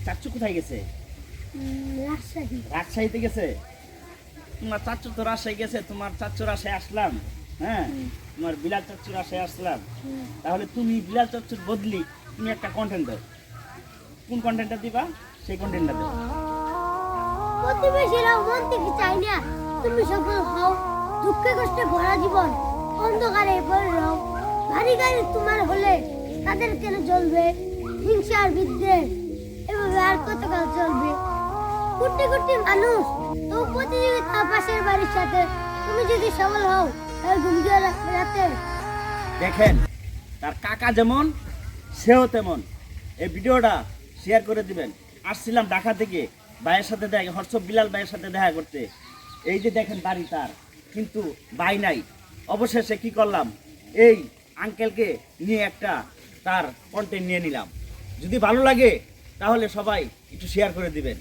চাচ্চু কোথায় গেছে? রাজশাহীতে গেছে। তোমার চাচ্চু তো রাজশাহী গেছে, তোমার চাচ্চু রাজশাহী আসলাম। হ্যাঁ, তোমার বিলাল চাচ্চু রাজশাহী আসলাম। তাহলে তুমি বিলাল চাচ্চুর বদলি তুমি একটা কন্টেন্ট দাও। কোন কন্টেন্টটা দিবা? সেই কন্টেন্টটা দাও। প্রতিবেশীরাও মন থেকে চাই না তুমি সফল হও। দুঃখে কষ্টে ভরা জীবন অন্ধকারে পড়ে রও। ভারী গাড়ি তোমার হলে তাদের কেন চলবে? হিংসার বিদ্বেষ এভাবে আর কতকাল চলবে? কোটি কোটি মানুষ তো প্রতিযোগিতা পাশের বাড়ির সাথে। তুমি যদি সফল হও তাহলে ঘুমিয়ে রাতে দেখেন, তার কাকা যেমন সেও তেমন। এই ভিডিওটা শেয়ার করে দিবেন। আসছিলাম ঢাকা থেকে ভাইয়ের সাথে দেখা, হোয়াটসঅ্যাপ বিলাল ভাইয়ের সাথে দেখা করতে। এই যে দেখেন বাড়ি তার, কিন্তু ভাই নাই। অবশেষে কি করলাম, এই আঙ্কেলকে নিয়ে একটা তার কন্টেন্ট নিয়ে নিলাম। যদি ভালো লাগে তাহলে সবাই একটু শেয়ার করে দিবেন।